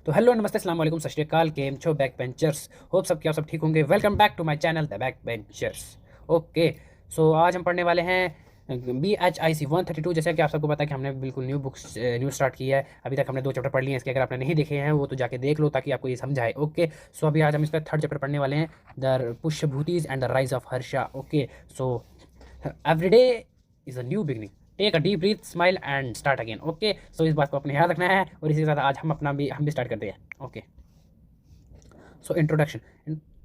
तो हेलो नमस्ते अस्सलाम वालेकुम सत श्री अकाल, केम छो बैक बेंचर्स। होप सब क्या सब ठीक होंगे। Welcome back to my channel the back benchers. Okay, so आज हम पढ़ने वाले हैं BHIC 132। जैसे कि आप सबको पता है कि हमने बिल्कुल न्यू स्टार्ट की है। अभी तक हमने 2 चैप्टर पढ़ लिए हैं इसके। अगर आपने नहीं देखे हैं वो तो जाके देख लो ताकि आपको ये समझाए। ओके, सो अभी आज हम इसका 3rd चैप्टर पढ़ने वाले हैं, the Pushyabhutis and the rise of Harsha. Okay, so every day is a new beginning, take a deep breath, smile and start again. Okay, so इस बात को अपने याद रखना है और इसी के साथ आज हम भी स्टार्ट करते हैं। Okay, so introduction.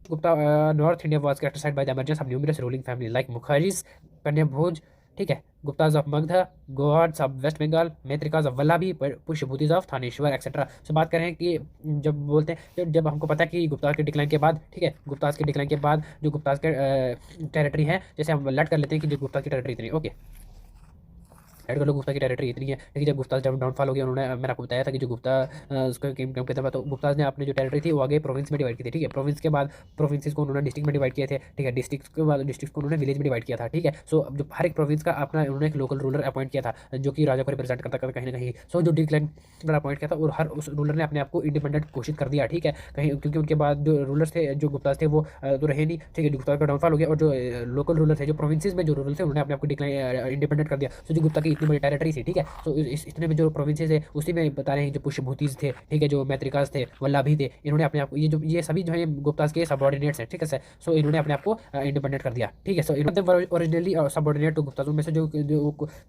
Gupta north India was characterized by the emergence of numerous ruling family like Maukharis, Kanyakubja, ठीक है, Guptas of Magadha, Gaudas of West Bengal, Maitrakas of Vallabhi, Pushyabhutis of Thaneshwar etcetera. So बात करें कि जब बोलते हैं जब हमको पता है कि गुप्ताज के डिक्लाइन के बाद, ठीक है, गुप्ताज के डिक्लाइन के बाद जो गुप्ताज के टेरिटरी है, जैसे हम लट कर लेते हैं कि जो गुप्ताज की टेरिटरी इतनी। ओके, ऐड कर लो, गुप्ता की टेरिटरी इतनी है। लेकिन जब गुप्ता जब डाउनफॉल हो गया, उन्होंने मैंने आपको बताया था कि जो गुप्ता उसका किंगडम के था, तो गुप्ता ने अपनी जो टेरिटरी थी वो आगे प्रोविंस में डिवाइड की थी। ठीक है, प्रोविंस के बाद प्रोविंसेस को उन्होंने डिस्ट्रिक्ट में डिवाइड किए थे। ठीक है, डिस्ट्रिक्ट के बाद डिस्ट्रिक्ट को उन्होंने विलेज में डिवाइड किया था। ठीक है, सो अब जो हर एक प्रोविंस का अपना उन्होंने एक लोकल रूलर अपॉइंट किया था जो कि राजा को रिप्रेजेंट करता था कहीं ना कहीं। सो जो डिक्लाइन अपॉइंट किया था और हर उस रूलर ने अपने आप को इंडिपेंडेंट घोषित कर दिया। ठीक है, कहीं क्योंकि उनके बाद जो रूलर्स थे, जो गुप्ताज थे, वो तो रहे नहीं। ठीक है, गुप्ता का डाउनफॉल हो गया और जो लोकल रूलर थे, जो प्रोविंसेस में जो रूलर थे, उन्होंने अपने आप को डिक्लाइन इंडिपेंडेंट कर दिया। सो जो गुप्ता की इतनी बड़ी टेरिटरी थी, ठीक है, सो इतने में जो प्रोविंसेस है उसी में बता रहे हैं जो पुष्यभूतिज थे, ठीक है, जो मैत्रिकाज थे, वल्लभी थे, इन्होंने अपने आप को ये सभी जो है गुप्ताज के सबऑर्डिनेट्स हैं। ठीक है सर, सो इन्होंने अपने आप को इंडिपेंडेंट कर दिया। ठीक है, सो इन्होंने ओरिजिनली सबऑर्डिनेट टू गुप्ताज में से जो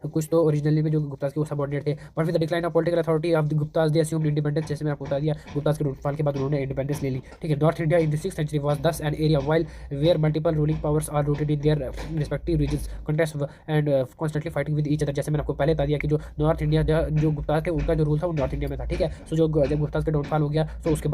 कुछ तो ओरिजिनली में जो गुप्ताज के वो सबऑर्डिनेट थे, but with the decline of political authority of the Gupta's they assumed independence. जैसे मैंने आपको बता दिया, गुप्ताज के डाउनफॉल के बाद उन्होंने इंडिपेंडेंस ले ली। ठीक है, north India in the 6th century was thus an area while where multiple ruling powers are rooted in their respective regions, contest and constantly fighting with each other। जैसे मैंने आपको पहले बता दिया कि जो नॉर्थ इंडिया जो गुप्ताज थे उनका जो रूल था वो नॉर्थ इंडिया में था। ठीक है, सो जो जब गुप्ताज का डाउनफॉल हो गया, सो उसके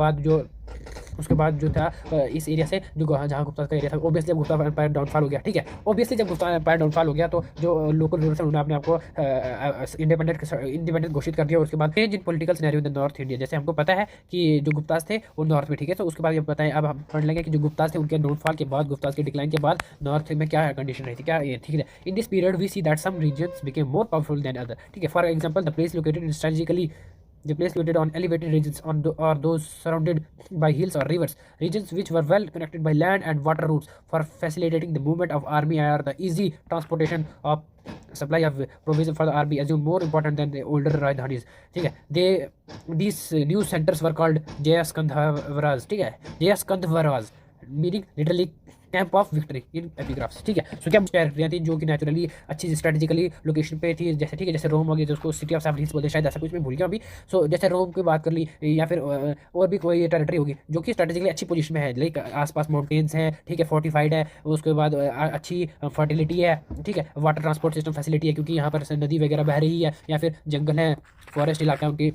बाद जो था इस एरिया से जो जहाँ गुप्ताज का एरिया था, ऑब्वियसली जब गुप्ता एम्पायर डाउनफॉल हो गया, ठीक है, ऑब्वियसली जब गुप्ता एम्पायर डाउनफॉल हो गया तो जो लोकल रूलर्स हैं उन्होंने अपने आप को इंडिपेंडेंट घोषित कर दिया। और उसके बाद change in political scenario in north India. जैसे हमको पता है कि जो गुप्ताज थे वो नॉर्थ में, ठीक है, तो उसके बाद ये बताएं, अब हम पढ़ लेंगे कि जो गुप्ताज थे उनके डाउनफॉल के बाद, गुप्ताज के डिक्लाइन के बाद नॉर्थ में क्या कंडीशन रही थी, क्या ये ठीक है। In this period we see that some regions became more powerful than other. ठीक है, for example the place located strategically, the place located on elevated regions or those surrounded by hills or rivers, regions which were well connected by land and water routes for facilitating the movement of army or the easy transportation of supply of provision for the army, assumed more important than the older Rajdhanis। ठीक है, these new centers were called Jayaskandhavaras। ठीक है, Jayaskandhavaras meaning literally camp of victory in epigraphs. ठीक है, सो क्या टेरिटरियाँ थी जो कि नेचुरली अच्छी स्ट्रेटेजिकली लोकेशन पे थी। जैसे ठीक है, जैसे रोम हो गया जो उसको सिटी ऑफ सेवन हिल्स बोलते हैं, शायद ऐसा कुछ मैं भूल गया अभी। सो जैसे रोम की बात कर ली, या फिर और भी कोई टेरिटरी होगी जो कि स्ट्रेटेजिकली अच्छी पोजीशन में है, लाइक आसपास माउंटेन्स हैं, ठीक है, फोर्टिफाइड है, उसके बाद अच्छी फर्टिलिटी है, ठीक है, वाटर ट्रांसपोर्ट सिस्टम फैसिलिटी है क्योंकि यहाँ पर नदी वगैरह बह रही है, या फिर जंगल है, फॉरेस्ट इलाका है, उनकी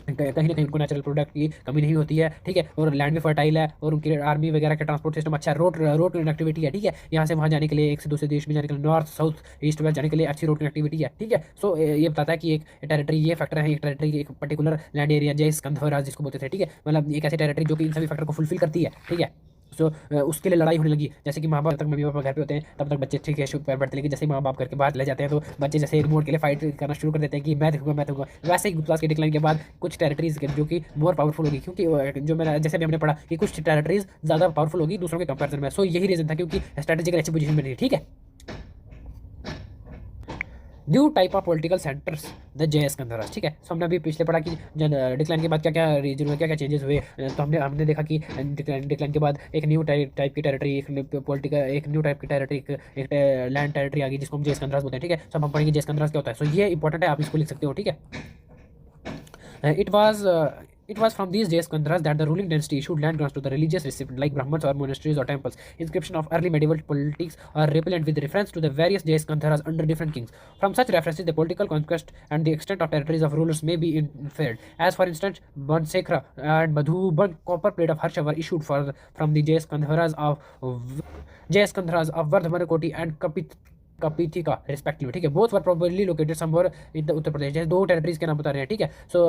कहीं ना कहीं उनको नेचुरल प्रोडक्ट की कमी नहीं होती है। ठीक है, और लैंड भी फर्टाइल है और उनकी आर्मी वगैरह का ट्रांसपोर्ट सिस्टम अच्छा है, रोड कनेक्टिविटी है। ठीक है, यहाँ से वहाँ जाने के लिए, एक से दूसरे देश में जाने के लिए, नॉर्थ साउथ ईस्ट वेस्ट जाने के लिए अच्छी रोड कनेक्टिविटी है। ठीक है, सो ये बताता है कि एक टेरिटरी, ये फैक्टर है, एक टेरिटरी एक पर्टिकुलर लैंड एरिया जय स्कंधवराज जिसको बोलते थे। ठीक है, मतलब एक ऐसी टेरिटरी जो कि इन सभी फैक्टर को फुलफिल करती है। ठीक है, सो उसके लिए लड़ाई होने लगी। जैसे कि माँ बाप तक मम्मी पापा घर पे होते हैं तब तक बच्चे ठीक है शुभ पैर बढ़ते, लेकिन जैसे ही माँ बाप घर के बाहर ले जाते हैं तो बच्चे जैसे रिमोट के लिए फाइट करना शुरू कर देते हैं कि मैं देखूंगा। वैसे ही गुप्ताज के डिक्लाइन के बाद कुछ टेरिटरीज जो कि मोर पावरफुल होगी, क्योंकि जो मैंने जैसे भी हमने पढ़ा कि कुछ टेरिटरीज ज़्यादा पावरफुल होगी दूसरों के कंपेरिजन में। सो यही रीजन था क्योंकि स्ट्रेटेजिकल अच्छी पोजीशन में रही। ठीक है, new type of political centres the जय स्कंदराज। ठीक है, सो हमने अभी पिछले पढ़ा कि डिक्लाइन के बाद क्या क्या रीजन हुए, क्या क्या चेंजेस हुए। तो हमने देखा कि डिक्लाइन के बाद एक न्यू टाइप की टेरिटरी, एक पॉलिटिकल, एक न्यू टाइप की टेरिटरी, एक लैंड टेरिटरी आ गई जिसको हम जय स्कंदराज बोलते हैं। ठीक है, सो हम पढ़ेंगे जय स्कंदराज क्या होता है। सो ये इंपॉर्टेंट है, आप इसको लिख सकते हो। ठीक है, it was from these days Kandras that the ruling dynasty issued land grants to the religious recipients like Brahmins or monasteries or temples. Inscription of early medieval politics are repellent with reference to the various Jais Kandharas under different kings. From such references, the political conquest and the extent of territories of rulers may be inferred. As for instance, Bansekra and Madhuban copper plate of Harsha were issued from the Jais Kandharas of Vardhamanakoti and Kapithika respectively। ठीक है, both were probably located somewhere in the Uttar Pradesh. जैसे दो territories के नाम बता रहे हैं। ठीक है, सो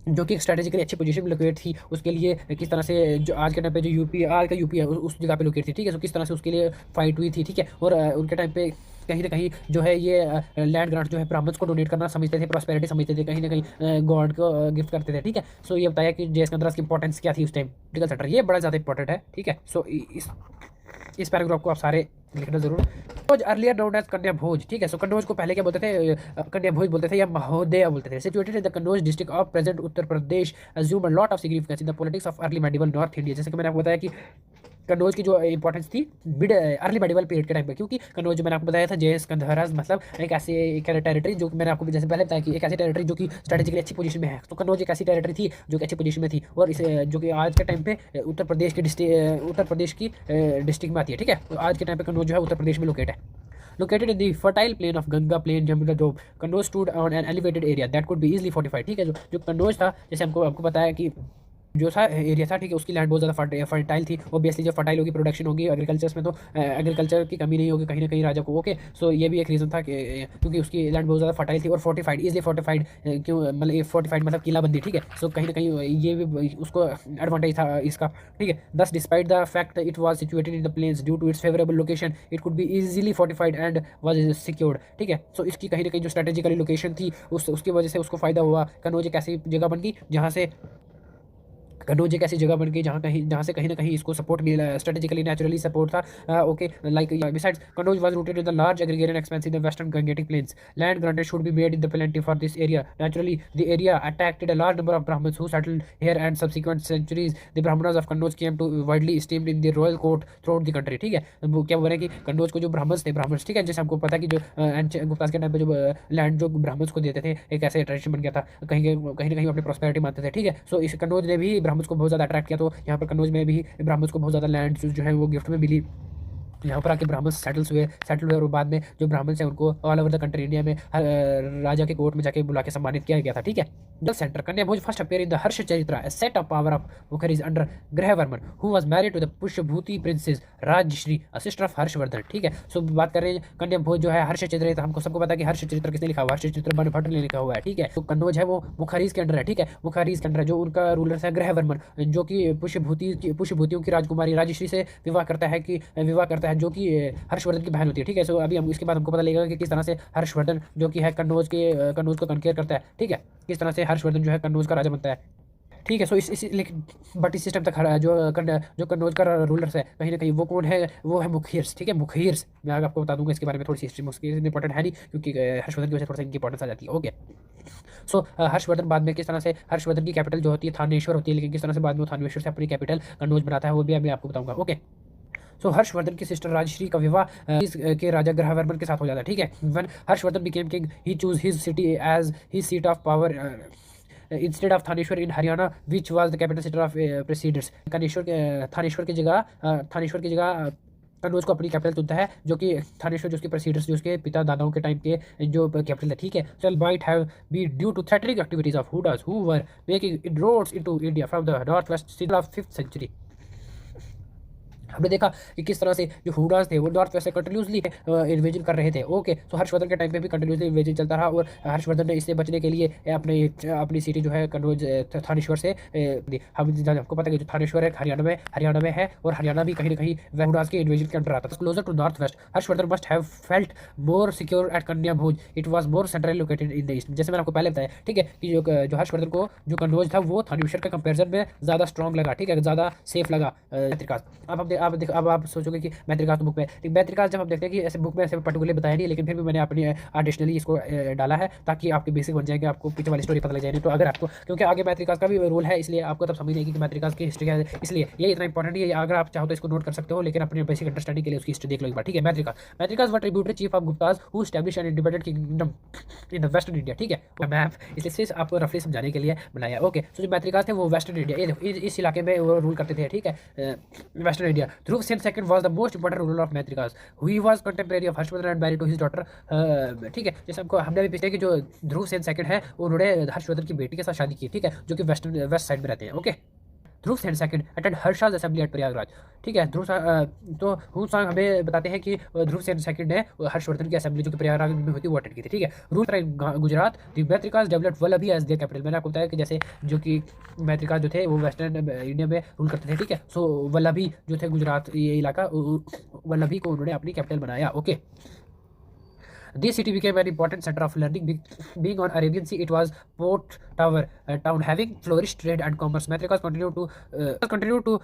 जो कि एक स्ट्रेटेजिकली अच्छी पोजीशन में लोकेट थी, उसके लिए किस तरह से जो आज के टाइम पे जो यूपी आज का यूपी है उस जगह पे लोकेट थी, ठीक है। सो किस तरह से उसके लिए फाइट हुई थी, ठीक है। और उनके टाइम पे कहीं ना कहीं जो है ये लैंड ग्रांट जो है ब्राह्मण्स को डोनेट करना समझते थे, प्रॉस्पेरिटी समझते थे, कहीं ना कहीं गॉड को गिफ्ट करते थे, ठीक है। सो ये बताया कि जे सिकंदरास की इंपॉर्टेंस क्या थी उस टाइम पॉलिटिकल सेक्टर, ये बड़ा ज़्यादा इंपॉर्टेंट है, ठीक है। सो इस पैराग्राफ को आप सारे लिखना जरूर। कन्नौज अर्लियर नोन एज कन्या भोज, ठीक है। सो कन्नौज को पहले क्या बोलते थे, कन्या भोज बोलते थे या महोदय बोलते थे। Situated in the Kannauj district of present Uttar Pradesh, assume a lot of significance in the politics of early medieval north India. जैसे कि मैंने आपको बताया कि कन्नौज की जो इंपॉर्टेंस थी मिड अर्ली मेडिवल पीरियड के टाइम पे, क्योंकि कन्नौज जो मैंने आपको बताया था जे सिकंदरास मतलब एक ऐसी टेरिटरी जो मैंने आपको जैसे पहले बताया कि एक ऐसी टेरिटरी जो कि स्ट्रेटेजिकली अच्छी पोजीशन में है। तो कन्नौज एक ऐसी टेरिटरी थी जो कि अच्छी पोजीशन में थी, और इसे जो कि आज के टाइम पे उत्तर प्रदेश की डिस्ट्रिक्ट में आती है, ठीक है। तो आज के टाइम पे कन्नौज जो है उत्तर प्रदेश में लोकेट है। Located in the fertile plain of Ganga plain, Jamuna Doab, Kannauj stood on an elevated area that could be easily fortified, ठीक है। जो कन्नौज था, जैसे आपको बताया कि जो सा एरिया था, ठीक है, उसकी लैंड बहुत ज़्यादा फर्टाइल थी। ऑब्वियसली जब फर्टाइल होगी प्रोडक्शन होगी एग्रीकल्चर में, तो एग्रीकल्चर की कमी नहीं होगी कहीं ना कहीं राजा को, ओके। सो ये भी एक रीज़न था कि क्योंकि उसकी लैंड बहुत ज़्यादा फर्टाइल थी और फोर्टिफाइड, इजली फोर्टिफाइड, क्यों मतलब फोर्टिफाइड मतलब किलाबंदी, ठीक है। सो कहीं ना कहीं ये भी उसको एडवांटेज था इसका, ठीक है। Thus despite the fact it was situated in the plains due to its favourable location, it could be easily fortified and was secured, ठीक है। सो इसकी कहीं ना कहीं जो स्ट्रेटेजिकली लोकेशन थी उसकी वजह से उसको फायदा हुआ। कन्नौज एक ऐसी जगह बन गई जहाँ से कन्नौज एक ऐसी जगह बन गई जहाँ से कहीं ना कहीं इसको सपोर्ट मिला, स्ट्रेटेजिकली नेचुरली सपोर्ट था, okay. Like besides Kannauj was rooted in the large agrarian expanse in the western Gangetic plains, land granted should be made in the plenty for this area. Naturally the area attracted a large number of Brahmins who settled here and subsequent centuries the Brahmins of Kannauj came to widely esteemed in the royal court throughout the country, ठीक है। वो क्या बोल रहे हैं कि कन्नौज को जो ब्राह्मण्स थे, ब्राह्मण्स, ठीक है, जैसे हमको पता है कि जो गुप्ताज के टाइम पे जो लैंड जो ब्राह्मण्स को देते थे, एक ऐसे ट्रेडिशन बन गया था, कहीं ना कहीं अपनी प्रॉस्पेरिटी मानते थे, ठीक है। सो इस कन्नौज ने भी ब्राह्मण्स को बहुत ज़्यादा अट्रैक्ट किया, तो यहाँ पर कन्नौज में भी ब्राह्मण्स को बहुत ज़्यादा लैंड जो है वो गिफ्ट में मिली। यहाँ पर आके ब्राह्मण सेटल हुए और बाद में जो ब्राह्मण हैं उनको all over the country India में राजा के कोर्ट में जाके बुला के सम्मानित किया गया था, ठीक है। The centre Kanyakubja first appear in the Harshacharita, a set of power of Mukhari's under Grahavarman who was married to the Pushyabhuti princess Rajyashri, a sister of Harshavardhana, ठीक है। सो बात कर रहे हैं कन्या भोज जो है हर्ष चरित्र, हमको सबको पता है कि हर्ष चरित्र किसने लिखा हुआ, हर्ष चरित्र बनभट्ट ने लिखा हुआ है, ठीक है। तो कन्नौज है वो मुखरीज के अंडर है, ठीक है। मुखरीज के अंडर है, जो उनका रूलर है ग्रहवर्मन, जो कि पुष्यभूतियों की राजकुमारी राजश्री से विवाह करता है जो कि हर्षवर्धन की बहन होती है, ठीक है। सो अभी हम इसके बाद हमको पता लगेगा कि किस तरह से हर्षवर्धन जो कि है कन्नौज को कनकेयर करता है, ठीक है। किस तरह से हर्षवर्धन जो है कन्नौज का राजा बनता है, ठीक है। सो बट इस सिस्टम तक जो कन्नौज का रूलर्स है कहीं ना कहीं वो कौन है, वो है मुखीर्स, ठीक है। मुखीर्स मैं आगे आपको बता दूंगा इसके बारे में थोड़ी सी हिस्ट्री, मुझकी इंपॉर्टेंट है नहीं क्योंकि हर्षवर्धन की वजह से थोड़ा सा इनकी इंपॉर्टेंस आ जाती है, ओके। सो हर्षवर्धन बाद में किस तरह से हर्षवर्धन की कैपिटल जो होती है थानेश्वर होती है, लेकिन किस तरह से बाद में थानेश्वर से अपनी कैपिटल कन्नौज बनाता है वो भी मैं आपको बताऊंगा, ओके। सो हर्षवर्धन की सिस्टर राजश्री का विवाह के राजा ग्रहवर्मन के साथ हो जाता है, ठीक है। When Harshavardhana became king he choose his city as his seat of power instead of Thaneshwar in Haryana which was the capital city of presidents. Thaneshwar की जगह कन्नौज को अपनी कैपिटल चुनता है, जो कि थानेश्वर जो उसके प्रेसिडेंट्स जो उसके पिता दादाओं के टाइम के जो कैपिटल है, ठीक है। चल might have be due to threatening activities of Hunas who were making inroads into India from the north west of 5th century. हमने देखा कि किस तरह से जो हुडास थे वो नॉर्थ वेस्ट से कंटिन्यूसली इन्वेजन कर रहे थे, ओके। सो हर्षवर्धन के टाइम पे भी कंटिन्यूसली इन्वेजन चलता रहा और हर्षवर्धन ने इससे बचने के लिए अपनी सिटी जो है कन्नौज थानेश्वर से हमको पता है कि जो थानेश्वर है हरियाणा में है, और हरियाणा भी कहीं ना कहीं हुडास के इन्वेजन के अंडर आता था। Closer to north west Harshavardhana must have felt more secure at Kanyakubja, it was more centrally located in the east. जैसे मैंने आपको पहले बताया, ठीक है, कि जो हर्षवर्धन को जो कन्नौज था वो थानेश्वर के कंपेरिजन में ज़्यादा स्ट्रॉन्ग लगा, ठीक है, ज़्यादा सेफ लगा। अब आप सोचोगे कि मैत्रिकास तो बुक में, मैत्रिकास जब हम देखते हैं कि ऐसे बुक में ऐसे पर्टिकुलर बताया नहीं, लेकिन फिर भी मैंने अपनी एडिशनली इसको डाला है ताकि आपके बेसिक बन जाएंगे, आपको पीछे वाली स्टोरी पता लग जाएगी। तो अगर आपको क्योंकि आगे मैत्रिकास का भी रोल है, इसलिए आपको तब समझ नहीं कि मैत्रिकास की हिस्ट्री क्या है, इसलिए ये इतना इंपॉर्टेंट है। अगर आप चाहो तो इसको नोट कर सकते हो, लेकिन अपने बेसिक अंडरस्टैंडिंग के लिए उसकी हिस्ट्री देख लो एक बार, ठीक है। Maitrakas were tributary chief of Guptas who establish an independent kingdom in the western India, ठीक है। मैप इसलिए सिर्फ आपको रफली समझाने के लिए बनाया, ओके। सो जो मैत्रिकास थे वो वेस्टर्न इंडिया, ये देखो इस इलाके में वो रूल करते थे, ठीक है, western India. Dhruv Sen second was the most important ruler of Maitrakas, he was contemporary of Harshavardhana and married to his daughter, ठीक है। जैसे हमने भी पिछले कि जो ध्रुव सेन सेकंड है उन्होंने हर्षवर्धन की बेटी के साथ शादी की, ठीक है, जो कि वेस्ट साइड में रहते हैं, okay. Dhruv Sen second attend Harsha's assembly at Prayagraj. ठीक है, तो हुन सांग हमें बताते हैं कि ध्रुव सेन सेकंड ने हर्षवर्धन की असेंबली जो कि प्रयागराज में हुई थी वो अटेंड की थी। ठीक है, rule Gujarat the Maitrakas developed Vallabhi as their capital. मैंने आपको बताया कि जैसे जो कि मैत्रिकास जो थे वो वेस्टर्न इंडिया में रूल करते थे। ठीक है, सो वल्लभी जो थे गुजरात ये इलाका, वल्लभी को उन्होंने अपनी कैपिटल बनाया। Okay, this city became an important center of learning. Being on Arabian Sea, it was port town having flourished trade and commerce. Matrikas continued to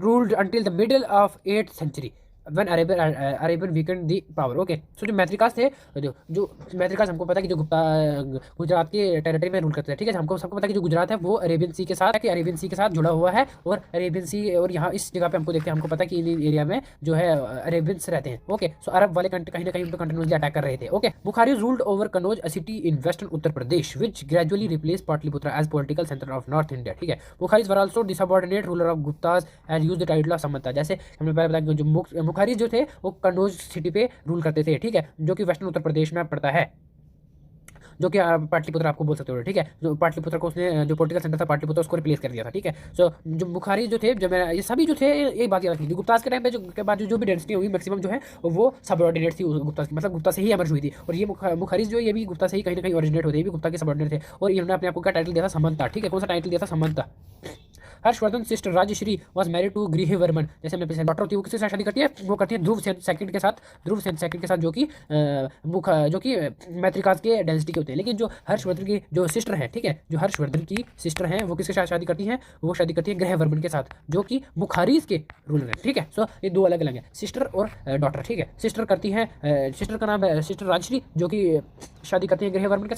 ruled until the middle of 8th century when Arabian weakened the power. Okay, so जो मैत्रिकास थे, जो मैत्रिकास हमको पता है कि जो गुजरात के territory में रूल करते थे। ठीक है, हमको सबको पता है कि जो गुजरात है वो अरेबियन सी के साथ जुड़ा हुआ है, और अरेबियन सी, और यहाँ इस जगह पे हमको देखते हैं, हमको पता है कि इन एरिया में जो है अरेबियंस रहते हैं। ओके, सो अरब वाले कहीं ना कहीं कंटिन्यूसली अटैक कर रहे थे। Okay, Maukharis ruled over Kannauj, a city in western Uttar Pradesh, which gradually replace Pataliputra as political centre of north India. ठीक है, Maukharis were also the subordinate ruler of Guptas and use the title of samanta. जैसे हमने पहले बताया जो बुखारी जो थे वो कन्नौज सिटी पे रूल करते थे। ठीक है, जो कि वेस्टर्न उत्तर प्रदेश में पड़ता है, जो कि पाटलिपुत्र आपको बोल सकते हो। ठीक है, जो पाटलिपुत्र को उसने जो पॉलिटिकल सेंटर था पाटलिपुत्र उसको रिप्लेस कर दिया था। ठीक है, सो जो बुखारी जो थे, जब ये सभी जो थे एक बात याद रखनी थी, गुप्ताज के टाइम पे के बाद जो भी डेंसिटी हुई मैक्सिमम जो है वो सबऑर्डिनेट थी गुप्ता की, मतलब गुप्ता से ही एमर्ज हुई थी। और ये बुखारी जो ये भी गुप्ता से ही कहीं ना कहीं ओरिजिनेट होते, ये भी गुप्ता के सबऑर्डिनेट थे, और इन्होंने अपने आपको क्या टाइटल दिया था, समंता। ठीक है, कौन सा टाइटल दिया था, samanta. Harshavardhan sister Rajyashri was married to Grahavarman. जैसे हमने पीछे डॉक्टर होती है वो किसके साथ शादी करती है, वो करती है ध्रुव सेन सेकंड के साथ, जो कि मैत्रिकास के डेंसिटी के होते हैं। लेकिन जो हर्षवर्धन की जो सिस्टर है, ठीक है, जो हर्षवर्धन की सिस्टर हैं वो किसके साथ शादी करती हैं, वो शादी करती है गृहवर्मन के साथ, जो कि बुखारीज के रूलर है। ठीक है, सो ये दो अलग अलग है, सिस्टर और डॉटर। ठीक है, सिस्टर करती है, सिस्टर का नाम है सिस्टर राजश्री, जो कि शादी करती है गृहवर्मन के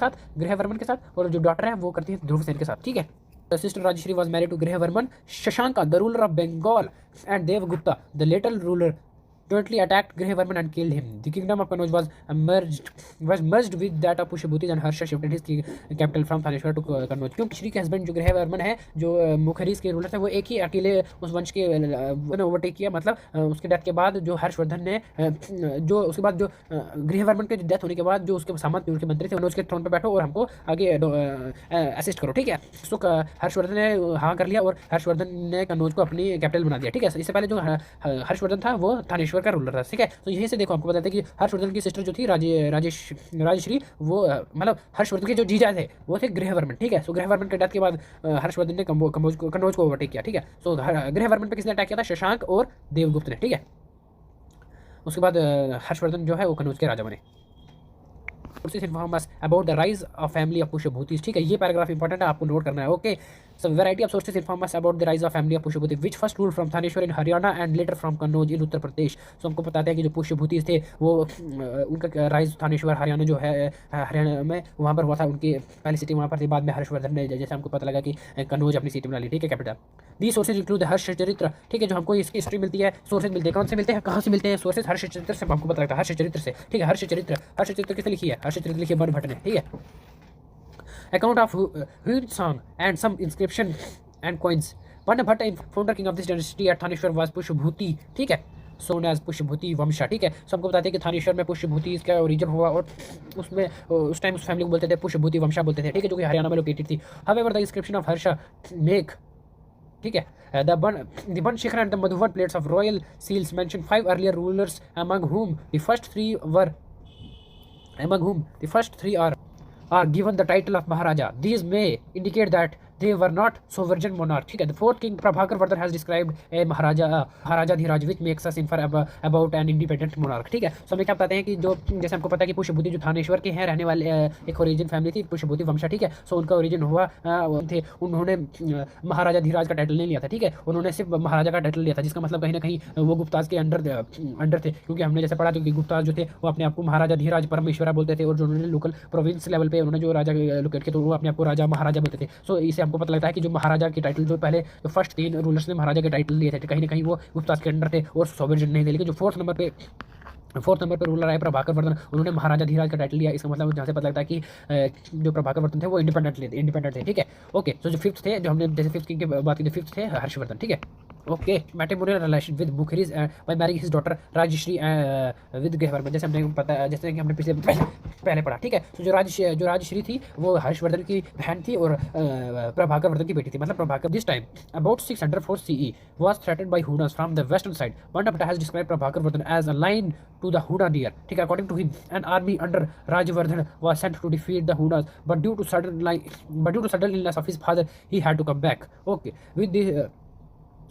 साथ, और जो डॉटर है वो करती है ध्रुव सेन के साथ। ठीक है, sister Rajeshri was married to Grihavarman Shashanka, the ruler of Bengal, and Devgupta, the later ruler, jointly attacked Grihavarman and killed him. The kingdom of Kannauj was merged with that of Pushyabuti, and Harsha shifted his capital from Thaneshwar to Kannauj. क्योंकि श्री के husband जो गृहवर्मन है, जो मुखरीज के ruler थे, वो एक ही अकेले उस वंश के ओवरटेक किया। मतलब उसके डेथ के बाद जो हर्षवर्धन ने जो उसके बाद जो गृहवर्मन के डेथ होने के बाद जो उसके सामंत उनके मंत्री थे, उन्होंने उसके थ्रोन पर बैठो और हमको आगे असिस्ट करो। ठीक है, सो हर्षवर्धन ने हाँ कर लिया, और हर्षवर्धन ने कन्नौज को अपनी कैपिटल बना दिया। ठीक है, इससे पहले जो हर्षवर्धन था वो थानेश्वर का रूलर था। ठीक है, तो यहीं से देखो आपको बताते हैं कि हर्षवर्धन की सिस्टर जो थी राजश्री, वो मतलब हर्षवर्धन के जो जीजा थे वो थे गृहवर्मन। ठीक है, सो गृहवर्मन के डेथ के बाद हर्षवर्धन ने कन्नौज को ओवरटेक किया। ठीक है, सो गृहवर्मन पे किसने अटैक किया था, शशांक और देवगुप्त ने। ठीक है, उसके बाद हर्षवर्धन जो है वो कन्नौज के राजा बने। inform us about the rise of family of Pushyabutis। ठीक है, ये पैराग्राफ इंपॉर्टेंट है, आपको नोट करना है। Okay, so variety of sources inform us about the rise of family of Pushyabuti which first ruled from Thaneshwar in Haryana and later from Kannauj in Uttar Pradesh। so हमको बताते हैं कि जो पुष्यभूतिस थे वो उनका राइज थानेश्वर हरियाणा जो है हरियाणा में वहाँ पर हुआ था, उनकी पहली सिटी वहाँ पर थी। बाद में हर्षवर्धन ने, जैसे हमको पता लगा कि कन्नौज अपनी सिटी बना ली। ठीक है, कैपिटल। दी सोर्सेज इंक्लूड हर्ष चरित्र। ठीक है, जो हमको इसकी हिस्ट्री मिलती है, सोर्सेज मिलते हैं, कौन से मिलते हैं, कहाँ से मिलते हैं सोर्सेज, हर्ष चरित्र से हमको पता लगता है, हर्ष चरित्र से। ठीक है, हर्ष चरित्र किसने लिखी है, हर्ष चरित्र लिखी है बन भट्ट ने। ठीक है, account of Huyn Song and some inscription and coins। Bana Bhatta, founder king of this dynasty at Thaneshwar, was Pushyabuti। ठीक है, सोन एज पुष्यभूति वंशा। ठीक है, सो हमको बताते हैं कि थानेश्वर में पुष्यभूति इसका ओरिजिन हुआ, और उसमें उस टाइम उस फैमिली को बोलते थे पुष्यभूति वंशा बोलते थे। ठीक है, जो कि हरियाणा में लोकेटेड थी। However the inscription of Harsha make, ठीक है, the Ban Shikhar and the Madhuvan plates of royal seals mention 5 earlier rulers, among whom the first three are given the title of Maharaja. These may indicate that they were not sovereign monarchs. ठीक है, the fourth king Prabhakar Vardhan has described a Maharaja Dhiraj, which makes us infer about an independent monarch। ठीक है, सो हमें क्या बताते हैं कि जो जैसे हमको पता है कि पुष्यभूति जो थानेश्वर के हैं रहने वाले एक ओरिजिन फैमिली थी पुष्यभूति वंशा। ठीक है, सो उनका ओरिजिन हुआ थे, उन्होंने महाराजा धीराज का टाइटल नहीं लिया था। ठीक है, उन्होंने सिर्फ महाराजा का टाइटल लिया था, जिसका मतलब कहीं ना कहीं वो गुप्ताज के अंडर थे, क्योंकि हमने जैसे पढ़ा कि गुप्ताज जो थे वो अपने आप को महाराजा धीराज परमेश्वरा बोलते थे, और जो उन्होंने लोकल प्रोविंस लेवल पे उन्होंने जो राजा लोकेट किए तो वो अपने आप को राजा महाराजा बोलते थे। सो इसे हमको पता लगता है कि जो महाराजा के टाइटल जो पहले जो फर्स्ट 3 रूलर्स ने महाराजा के टाइटल लिए थे, कहीं ना कहीं वो गुप्ताज के अंडर थे और सोवरेन नहीं थे। लेकिन जो फोर्थ नंबर पे रूलर आए प्रभाकर वर्धन, उन्होंने महाराजा धीराज का टाइटल लिया। इसका मतलब जहाँ से पता लगता है कि जो प्रभाकर वर्धन थे वो इंडिपेंडेंट थे। ठीक है, ओके, तो जो फिफ्थ थे, जो हमने जैसे फिफ्थ किंग की बात की, फिफ्थ थे हर्षवर्धन। ठीक है, okay, matrimonial relation with Maukharis by marrying his daughter Rajyashri with Grahavarman, जैसे हमने पता, जैसे कि हमने पिछले पहले पढ़ा, ठीक है। तो जो राजश्री थी वो हर्षवर्धन की बहन थी और प्रभाकर वर्धन की बेटी थी, मतलब Prabhakar. This time about 604 CE was threatened by Hunas from the western side. Pandapata has described Prabhakar Vardhan as a line to the Huna deer. ठीक है, according to him, an army under Rajavardhan was sent to defeat the Hunas, but due to sudden illness of his father, he had to come back. Okay,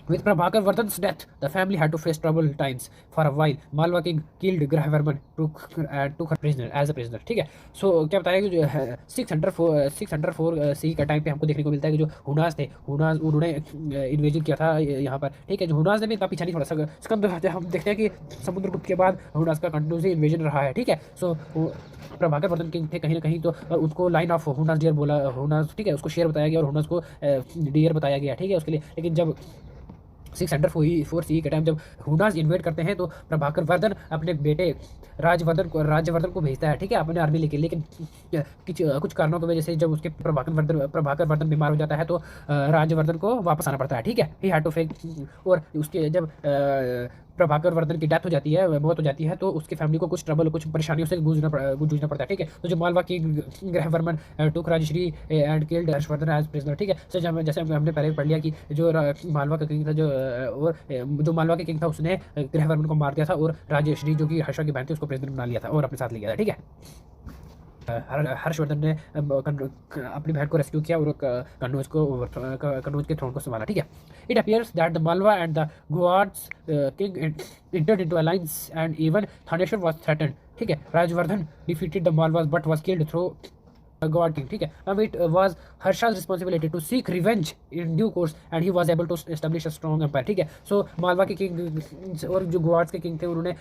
with Prabhakar Vardhan's death, the family had to face troubled times for a while. Malwa king killed Grahavarman, took her prisoner as a prisoner. ठीक है, सो क्या बताया कि जो 604 सी का time पे हमको देखने को मिलता है कि जो हुनास थे, हुनास उन्होंने इन्वेजन किया था यहाँ पर, ठीक है। जो हुनास ने भी इतना पीछा नहीं छोड़ा, हम देखते हैं कि समुद्रगुप्त के बाद हुनास का कंटिन्यूसली इन्वेजन रहा है, ठीक है। सो प्रभाकर वर्धन किंग थे कहीं ना कहीं, तो उनको लाइन ऑफ हुनास डियर बोला, हुनास, ठीक है, उसको शेर बताया गया और हुनास को डियर बताया गया, ठीक है, उसके लिए। लेकिन जब 604 CE के टाइम जब हुनास इन्वेड करते हैं तो प्रभाकर वर्धन अपने बेटे राज्यवर्धन को भेजता है, ठीक है, अपने आर्मी लेके। लेकिन कुछ कारणों की वजह से जब उसके प्रभाकर वर्धन बीमार हो जाता है तो राज्यवर्धन को वापस आना पड़ता है, ठीक है। ही हैड टू फेक, और उसके जब प्रभाकर वर्धन की डेथ हो जाती है, मौत हो जाती है, तो उसकी फैमिली को कुछ ट्रबल, कुछ परेशानियों से जूझना पड़ता है, ठीक है। तो जो मालवा की Grahavarman took Rajyashri and killed Harshavardhan as prisoner, ठीक है। सो जैसे हमने पहले पढ़ लिया कि जो मालवा का किंग था, जो मालवा के किंग था, उसने ग्रहवर्मन को मार दिया था और राजश्री जो कि हर्षा की बहन थी उसको प्रिजनर बना लिया था और अपने साथ ले गया था, ठीक है। हर्षवर्धन ने अपनी बहन को रेस्क्यू किया और कन्नौज के थ्रोन को संभाला, ठीक है। It appears that the Malwa and the Gaudas king entered into alliance and even Thaneshwar was threatened, ठीक है। Rajvardhan defeated the Malwas but was killed through God king, ठीक है। Now it was Harsha's responsibility to seek revenge in due course and he was able to establish a strong empire, ठीक है। सो मालवा के king और जो गोवार्ड्स के किंग थे उन्होंने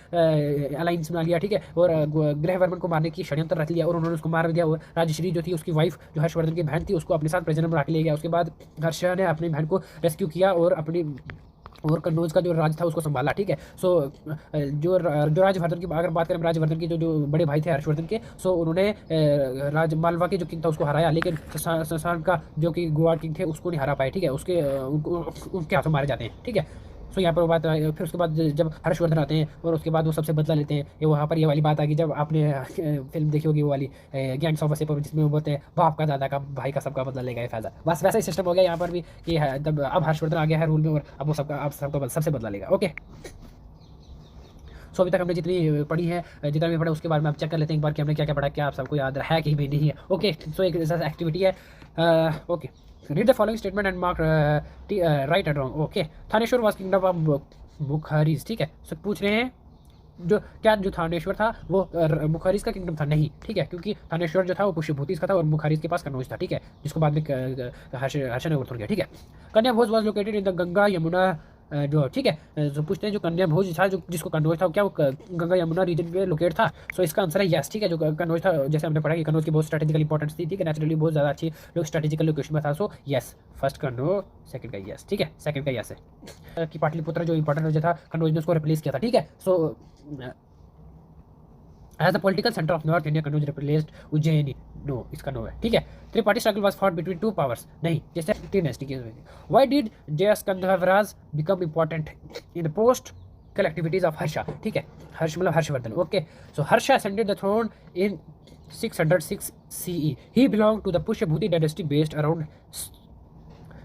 अलायंस बना लिया, ठीक है, और ग्रहवर्मन को मारने की षड्यंत्र रच लिया और उन्होंने उसको मार दिया। और राजश्री जो थी उसकी वाइफ, जो हर्षवर्धन की बहन थी, उसको अपने साथ प्रिजनर बना के ले गया। उसके बाद हर्षा ने अपनी बहन को रेस्क्यू किया और कन्नौज का जो राज था उसको संभाला, ठीक है। सो जो राजवर्धन की अगर बात करें, राजवर्धन के जो बड़े भाई थे हर्षवर्धन के, सो उन्होंने मालवा के जो किंग था उसको हराया, लेकिन ससान का जो कि गोवा किंग थे उसको नहीं हरा पाए, ठीक है। उनके हाथों मारे जाते हैं, ठीक है। सो यहाँ पर वो बात, फिर उसके बाद जब हर्षवर्धन आते हैं और उसके बाद वो सबसे बदला लेते हैं, ये वहाँ पर ये वाली बात आ गई जब आपने फिल्म देखी होगी वो वाली गैंग्स ऑफ वासेपुर, जिसमें वो बोलते हैं बाप का, दादा का, भाई का, सबका बदला लेगा ये फैजा। बस वैसा ही सिस्टम हो गया यहाँ पर भी कि जब अब हर्षवर्धन आ गया है रूल में और अब वो सबसे बदला लेगा, ओके। सो अभी तक हमने जितनी पढ़ी है, जितना भी पढ़ा उसके बारे में आप चेक कर लेते हैं एक बार कि हमने क्या क्या पढ़ा, क्या आप सबको याद है कि भी नहीं है, ओके। सो एक ऐसा एक्टिविटी है, okay. Read the following statement and mark right and wrong. Okay. Thaneshwar was kingdom of बुखारीज, ठीक है। सो पूछ रहे हैं जो थानेश्वर था वो बुखारीज का किंगडम था? नहीं, ठीक है, क्योंकि थानेश्वर जो था वो पुष्यभूतिज का था और बुखारीज के पास कन्नौज था, ठीक है, जिसको बाद में हर्ष ने ओवरथ्रो किया, ठीक है। Kanyakubja was located in the Ganga Yamuna जो, ठीक है। जो पूछते हैं जो कन्या भोज था, जो जिसको कन्नौज था, क्या वो गंगा यमुना रीजन में लोकेट था? सो इसका आंसर है यस, ठीक है। जो कन्नौज था, जैसे हमने पढ़ा कि कन्नौज की बहुत स्ट्रेटेजिकल इंपॉर्टेंस थी, ठीक है, नेचुरली बहुत ज़्यादा अच्छी स्ट्रेटेजिकल लोकेशन में था। So yes, first Kannauj, second का यस, ठीक है, सेकंड का यस है कि पाटलिपुत्र जो इंपॉर्टेंट जो था कन्नौज ने उसको रिप्लेस किया था, ठीक है। So as the political centre of north India Kannauj replaced Ujjayini, no, इसका नो है, ठीक है। Tripartite struggle was fought between two powers, नहीं, जैसे डायनेस्टी की। Why did Jayaskandhavara become important in the post collectivities of Harsha, ठीक है, हर्ष मतलब Harshavardhan, okay. So Harsha ascended the throne in 606 CE. He belong to the Pushyabhuti dynasty based around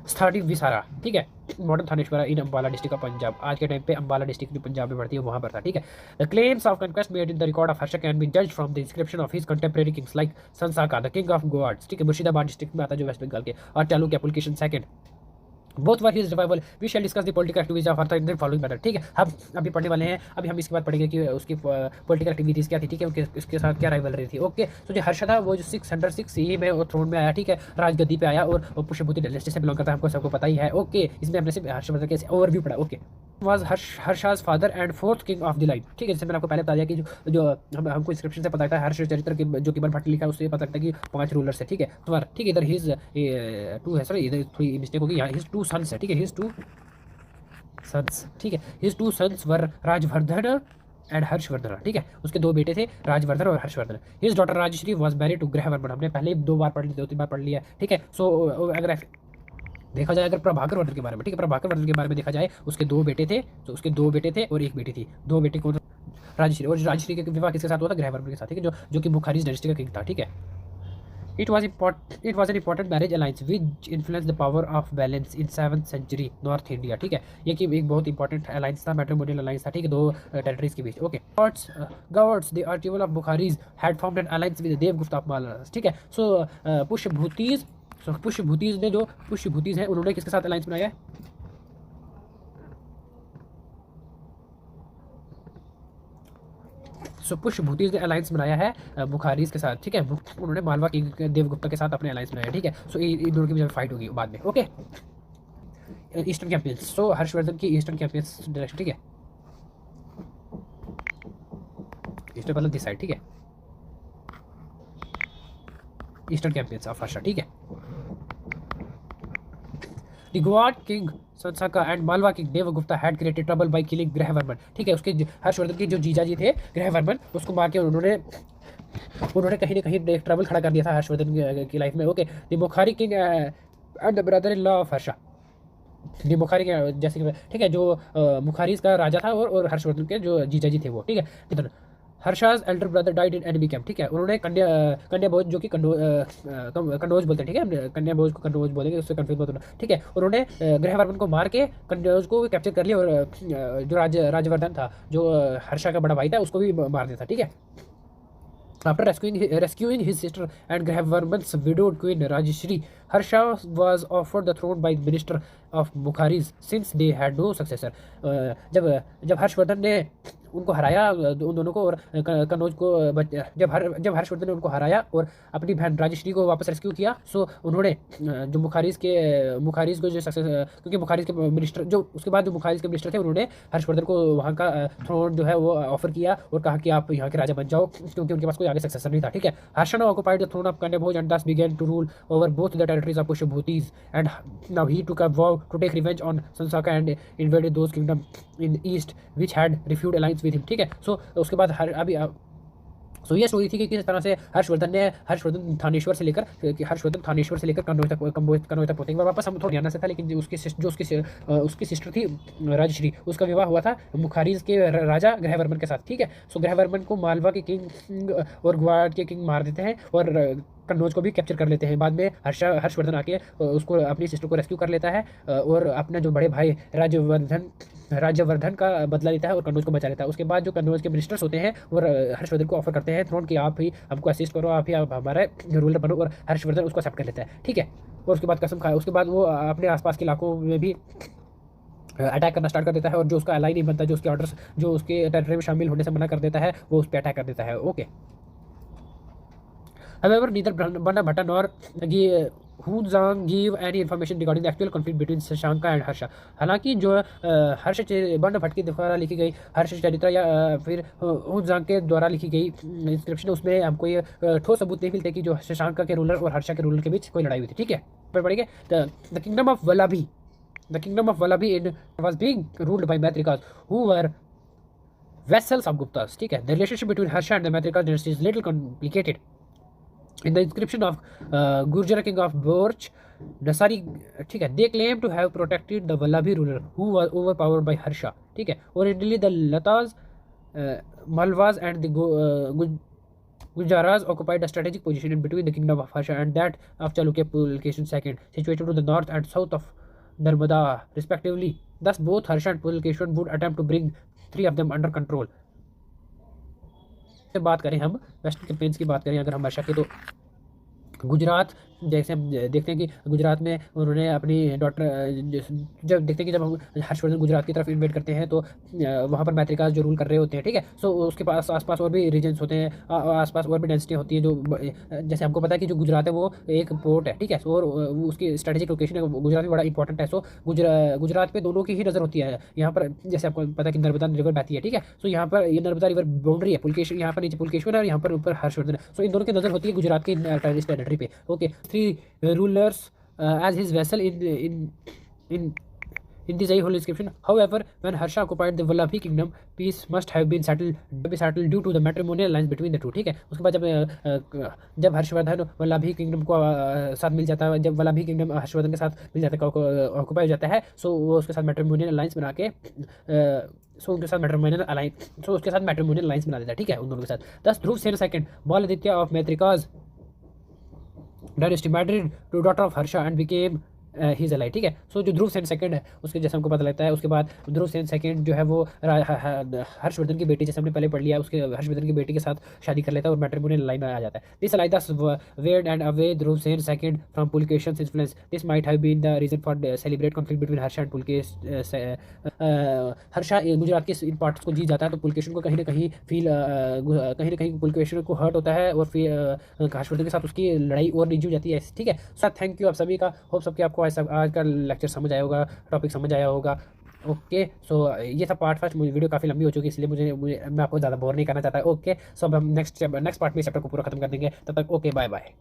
Sthanvishvara, ठीक है, modern थानेश्वरा in Ambala district of Punjab. आज के टाइम पे अम्बाला डिस्ट्रिक्ट जो पंजाब में पड़ती है वहाँ पर था, ठीक है। The claims of conquest made in the record of Harsha can be judged from the inscription of his contemporary kings like Shashanka the king of Gaudas, ठीक है, मुर्शिदाबाद डिस्ट्रिक्ट में आता है जो वेस्ट बंगाल के, और Chalukya Pulakeshin second, both were his revival. We shall discuss the political activities of Harsha in the following manner, ठीक है। हम अभी पढ़ने वाले हैं, अभी हम इसके बाद पढ़ेंगे कि उसकी पॉलिटिकल एक्टिविटीज़ क्या थी, ठीक है, उसके साथ क्या राइवलरी थी, ओके। तो जो हर्षा था वो जो 606 CE में थ्रोन में आया, ठीक है, राजगद्दी पे आया और पुष्यभूति डायनेस्टी से बिलोंग करता है, हमको सबको पता ही है, ओके। इसमें हमने सिर्फ हर्षवर्धन के ओवरव्यू पढ़ा, okay. Was Harsha's father and fourth king of the line, ठीक है। जैसे मैंने आपको पहले बता दिया कि जो हमको इंस्क्रिप्शन से पता लगता है, हर्ष चरित्र के जो कि भट्ट लिखा है उससे पता लगता है कि 5 रूलर्स है, ठीक है। तो ठीक है, इधर हिज 2 है, सॉरी इधर थोड़ी मिस्टेक होगी, यहाँ हिज 2 सन्स है, ठीक है, हिज 2 सन्स, ठीक है। His 2 sons were Rajyavardhana and Harshavardhana, ठीक है, उसके 2 बेटे थे राजवर्धन और Harshavardhana. His daughter Rajyashri was married to Grahavarman, हमने पहले 2 बार पढ़ लिया, 2-3 बार पढ़ लिया, ठीक है। सो अगर देखा जाए अगर प्रभाकर वर्धन के बारे में, ठीक है, प्रभाकर वर्धन के बारे में देखा जाए, उसके 2 बेटे थे, तो उसके 2 बेटे थे और 1 बेटी थी। 2 बेटे कौन? राजश्री। और राजश्री के विवाह किसके साथ हुआ था? ग्रहवर्मन के साथ, ठीक है, जो कि बुखारीज डायनेस्टी का किंग था, ठीक है। It was an important marriage alliance which influenced the power of balance in 7th century North India, ठीक है। ये कि एक बहुत इंपॉर्टेंट अलायंस था, मैट्रिमोनियल अलायंस था, ठीक है, 2 टेरिटरीज के बीच। Okay, Gawards, the archival of Bukharis had formed an alliance with Devgupta of Malwas, ठीक है। सो पुष्यभूतिज ने, जो पुष्यभूतिज हैं, उन्होंने किसके साथ अलायंस बनाया है? सो पुष्यभूतिज ने अलायंस बनाया है बुखारीज के साथ, ठीक है। उन्होंने मालवा की देवगुप्ता के साथ अपने अलायंस बनाया, ठीक है। सो इन दोनों की बीच में फाइट होगी बाद में। Okay, eastern campaigns. So Harshavardhan की ईस्टर्न कैंपियंस डायरेक्शन, ठीक है, ईस्टर्न मतलब दिस साइड, ठीक है, ईस्टर्न कैंपियंस ऑफ हर्षा, ठीक है। The Gauad king Sansaka and Malwa king Devagupta had created trouble by killing Grahavarman, ठीक है। उसके हर्षवर्धन के जो जीजा जी थे ग्रहवर्मन, उसको मार के उन्होंने कहीं ना कहीं एक ट्रबल खड़ा कर दिया था हर्षवर्धन की लाइफ में। Okay, the Bukhari king and the brother in law of Harsha, the Bukhari के जैसे कि, ठीक है, जो बुखारीज का राजा था और हर्षवर्धन के जो जीजा जी थे वो, ठीक है। Harsha's elder brother died in enemy camp, ठीक है। उन्होंने कन्या भोज, जो कि कन्नौज बोलते हैं, ठीक है, कन्या भोज को कन्नौज बोलेंगे, उससे कंफ्यूज मत होना, ठीक है। उन्होंने ग्रहवर्मन को मार के कन्नौज को कैप्चर कर लिया और जो राजवर्धन था, जो हर्षा का बड़ा भाई था, उसको भी मार दिया था, ठीक है। After rescuing his sister and Grahavarman's widowed queen Rajeshri, Harsha was offered the throne by the minister of Bukharis since they had no successor. जब हर्षवर्धन ने उनको हराया, उन दोनों को, और कन्नौज को, जब हर्षवर्धन ने उनको हराया और अपनी बहन राजश्री को वापस रेस्क्यू किया, सो उन्होंने जो बुखारीज को जो सक्सेस, क्योंकि बुखारीज के मिनिस्टर, जो उसके बाद जो बुखारीज के मिनिस्टर थे, उन्होंने हर्षवर्धन को वहाँ का थ्रोन जो है वो ऑफर किया और कहा कि आप यहाँ के राजा बन जाओ, क्योंकि उनके पास कोई आगे सक्सेसर नहीं था, ठीक है। Harsha now occupied the throne of Kanyakubja and thus began to rule over both the territories of Pushya-Bhutis, and now he took a vow to take revenge on Sansaka and invaded those kingdoms in east which had refused alliance with him, ठीक है। सो उसके बाद सो ये story थी कि किस तरह से हर्षवर्धन थानेश्वर से लेकर कन्नौज तक पहुंचे। एक बार वापस हम थोड़ा हरियाणा से था, लेकिन उसकी सिस्टर थी राजश्री, उसका विवाह हुआ था बुखारीज के राजा ग्रहवर्मन के साथ, ठीक है। सो ग्रहवर्मन को मालवा के किंग और ग्वाड के किंग मार देते हैं और कन्नौज को भी कैप्चर कर लेते हैं। बाद में हर्षवर्धन आके उसको, अपनी सिस्टर को रेस्क्यू कर लेता है और अपना जो बड़े भाई राज्यवर्धन का बदला लेता है और कन्नौज को बचा लेता है। उसके बाद जो कन्नौज के मिनिस्टर्स होते हैं और हर्षवर्धन को ऑफर करते हैं थ्रोन कि आप ही हमको असिस्ट करो, आप ही हमारा रूलर बनो, और हर्षवर्धन उसको एक्सेप्ट कर लेता है, ठीक है। और उसके बाद कसम खाया, उसके बाद वो अपने आसपास के इलाकों में भी अटैक करना स्टार्ट कर देता है और जो उसका अलाई नहीं बनता, जो उसके ऑर्डर्स, जो उसके टेरिटरी में शामिल होने से मना कर देता है, वो उस पर अटैक कर देता है। Okay, however neither Banda nor Hunzang gave any information regarding the actual conflict between Shashanka and Harsha। हालांकि जो हर्ष बंड भट्ट के द्वारा लिखी गई हर्ष चरित्र या फिर हुनजांग के द्वारा लिखी गई इंस्क्रिप्शन, उसमें हमको ये ठोस सबूत नहीं मिलते कि जो शशांका के रूलर और हर्षा के रूलर के बीच कोई लड़ाई हुई थी, ठीक है। पर पढ़ेंगे the kingdom of Vallabhi was being ruled by Matrikas who were vassals of Guptas, ठीक है। The relationship between Harsha and the Matrikas dynasty is little complicated. In the inscription of Gurjara king of Borch, Nasari, ठीक है, they claim to have protected the Vallabhi ruler who was overpowered by Harsha, ठीक है। Originally the Latas, Malwas and the Gujaras occupied a strategic position in between the kingdom of Harsha and that of Chalukya Pulakeshin II, situated to the north and south of Narmada respectively. Thus both Harsha and Pulakeshin would attempt to bring 3 of them under control. बात करें हम western campaigns की बात करें अगर हम हर्षा की, तो गुजरात, जैसे हम देखते हैं कि गुजरात में उन्होंने अपनी डॉटर, जब देखते हैं कि जब हम हर्षवर्धन गुजरात की तरफ इन्वेट करते हैं तो वहाँ पर मैत्रिकास जो रूल कर रहे होते हैं, ठीक है। सो उसके पास आसपास और भी रीजन्स होते हैं, आसपास और भी डेंसिटी होती है, जो जैसे हमको पता है कि जो गुजरात है वो एक पोर्ट है, ठीक है। और उसकी स्ट्रेटेजिक लोकेशन है, गुजरात भी बड़ा इंपॉर्टेंट है। सो गुजरात पे दोनों की ही नज़र होती है। यहाँ पर जैसे आपको पता है कि नर्मदा रिवर बहती है, ठीक है। सो यहाँ पर ये नर्मदा रिवर बाउंड्री है, पुलकेश्वर, यहाँ पर नीचे पुलकेश्वर है और यहाँ पर ऊपर हर्षवर्धन है। सो इन दोनों की नज़र होती है गुजरात की टेरिटरी पे। Okay, 3 rulers as his vassal in in the Zai whole inscription. However, when Harsha occupied the Vallabhi kingdom, peace must have been settled due to the matrimonial alliance between the two. ठीक है, उसके बाद जब Harshvardhan Vallabhi kingdom को साथ मिल जाता है, जब वल्लभी किंगडम हर्षवर्धन के साथ मिल जाता है, ऑक्यूपाई हो जाता है, सो वो उसके साथ मैट्रिमोनियल अलायंस बना के उसके साथ मैट्रिमोनियल अलायंस बना देता है। ठीक है, उन दोनों के साथ। Thus Dhruv Sen second Baladitya of Maitrakas dynasty married to daughter of Harsha and became he is alive. ठीक है, सो जो ध्रुव सेन सेकंड है उसके जैसे हमको पता लगता है, उसके बाद ध्रुव सेन सेकंड जो है वो हर्षवर्धन की बेटी, जैसे हमने पहले पढ़ लिया, उसके हर्षवर्धन की बेटी के साथ शादी कर लेता है और मैट्रिमोनियल लाइन में आ जाता है। This alliance weaned and away Dhruv Sen second from Pulakeshin's influence. This might have been the reason for celebrate conflict between Harsha and Pulakesh. Harsha Gujarat के इन पार्ट्स को जीत जाता है तो पुलकेशन को कहीं ना कहीं पुलकेशन को हर्ट होता है और फिर हर्षवर्धन के साथ उसकी लड़ाई और नहीं जाती है। ठीक है, सर थैंक यू आप सभी का। होप सबके आपको आज का लेक्चर समझ आया होगा, टॉपिक समझ आया होगा। ओके, सो ये था पार्ट फर्स्ट। मुझे वीडियो काफ़ी लंबी हो चुकी है, इसलिए मैं आपको ज़्यादा बोर नहीं करना चाहता। ओके, सो अब हम नेक्स्ट पार्ट में चैप्टर को पूरा खत्म कर देंगे। तब तक ओके, बाय बाय।